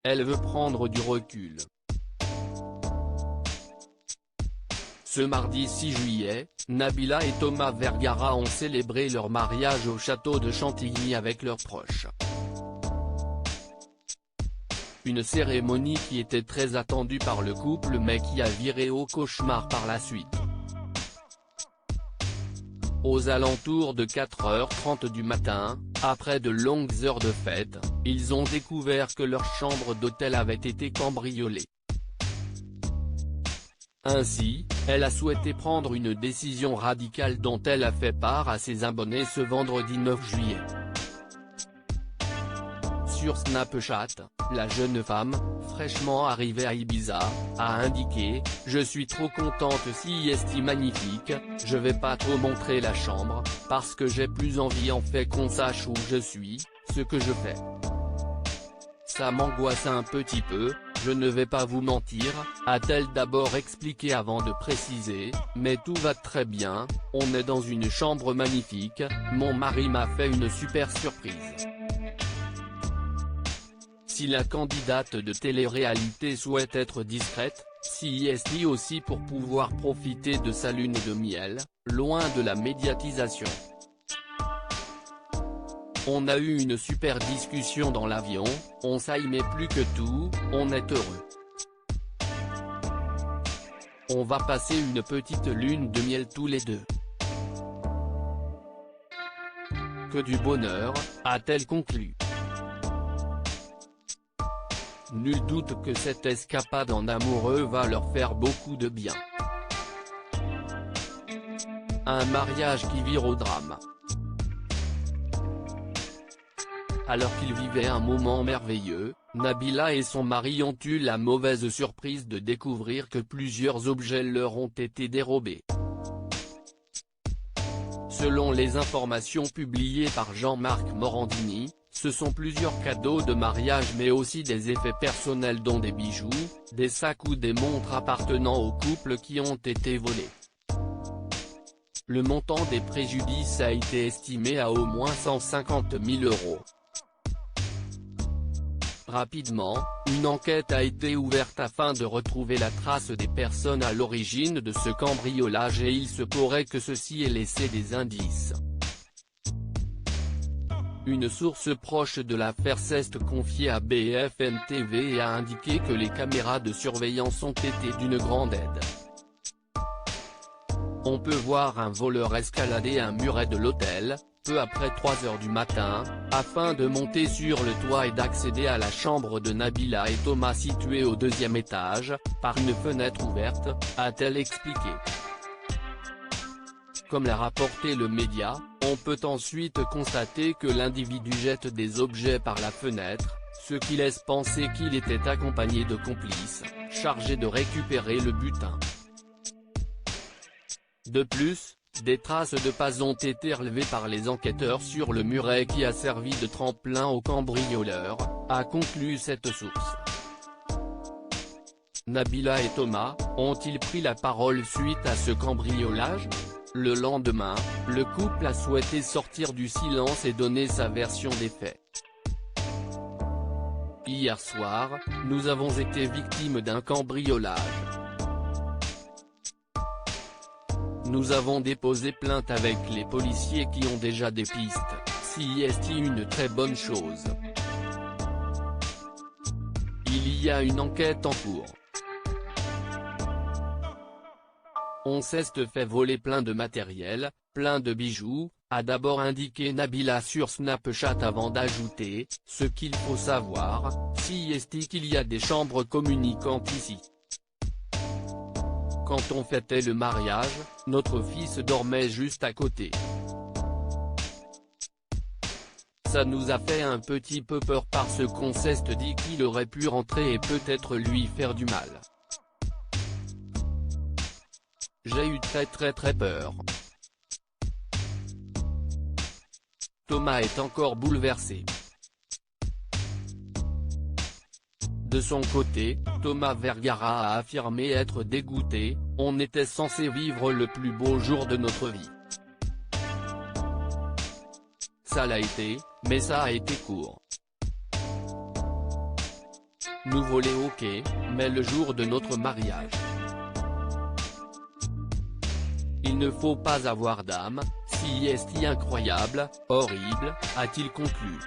elle veut prendre du recul. Ce mardi 6 juillet, Nabila et Thomas Vergara ont célébré leur mariage au château de Chantilly avec leurs proches. Une cérémonie qui était très attendue par le couple mais qui a viré au cauchemar par la suite. Aux alentours de 4h30 du matin, après de longues heures de fête, ils ont découvert que leur chambre d'hôtel avait été cambriolée. Ainsi, elle a souhaité prendre une décision radicale dont elle a fait part à ses abonnés ce vendredi 9 juillet. Sur Snapchat, la jeune femme, fraîchement arrivée à Ibiza, a indiqué « Je suis trop contente, si c'est magnifique, je vais pas trop montrer la chambre, parce que j'ai plus envie en fait qu'on sache où je suis, ce que je fais. Ça m'angoisse un petit peu, je ne vais pas vous mentir », a-t-elle d'abord expliqué avant de préciser « Mais tout va très bien, on est dans une chambre magnifique, mon mari m'a fait une super surprise ». Si la candidate de télé-réalité souhaite être discrète, c'est aussi pour pouvoir profiter de sa lune de miel, loin de la médiatisation. On a eu une super discussion dans l'avion, on s'aimait plus que tout, on est heureux. On va passer une petite lune de miel tous les deux. Que du bonheur, a-t-elle conclu. Nul doute que cette escapade en amoureux va leur faire beaucoup de bien. Un mariage qui vire au drame. Alors qu'ils vivaient un moment merveilleux, Nabila et son mari ont eu la mauvaise surprise de découvrir que plusieurs objets leur ont été dérobés. Selon les informations publiées par Jean-Marc Morandini, ce sont plusieurs cadeaux de mariage mais aussi des effets personnels dont des bijoux, des sacs ou des montres appartenant au couple qui ont été volés. Le montant des préjudices a été estimé à au moins 150 000 €. Rapidement, une enquête a été ouverte afin de retrouver la trace des personnes à l'origine de ce cambriolage et il se pourrait que ceci ait laissé des indices. Une source proche de l'affaire s'est confiée à BFM TV et a indiqué que les caméras de surveillance ont été d'une grande aide. On peut voir un voleur escalader un muret de l'hôtel, peu après 3h du matin, afin de monter sur le toit et d'accéder à la chambre de Nabila et Thomas située au 2e étage, par une fenêtre ouverte, a-t-elle expliqué. Comme l'a rapporté le média, on peut ensuite constater que l'individu jette des objets par la fenêtre, ce qui laisse penser qu'il était accompagné de complices, chargés de récupérer le butin. De plus, des traces de pas ont été relevées par les enquêteurs sur le muret qui a servi de tremplin aux cambrioleurs, a conclu cette source. Nabila et Thomas, ont-ils pris la parole suite à ce cambriolage ? Le lendemain, le couple a souhaité sortir du silence et donner sa version des faits. Hier soir, nous avons été victimes d'un cambriolage. Nous avons déposé plainte avec les policiers qui ont déjà des pistes, c'est une très bonne chose. Il y a une enquête en cours. On s'est fait voler plein de matériel, plein de bijoux, a d'abord indiqué Nabila sur Snapchat avant d'ajouter « Ce qu'il faut savoir, c'est qu'il y a des chambres communicantes ici. Quand on fêtait le mariage, notre fils dormait juste à côté. Ça nous a fait un petit peu peur parce qu'on s'est dit qu'il aurait pu rentrer et peut-être lui faire du mal. J'ai eu très peur. » Thomas est encore bouleversé. De son côté, Thomas Vergara a affirmé être dégoûté, « On était censé vivre le plus beau jour de notre vie. Ça l'a été, mais ça a été court. nous voler ok, mais le jour de notre mariage. Il ne faut pas avoir d'âme, si est incroyable, horrible, a-t-il conclu.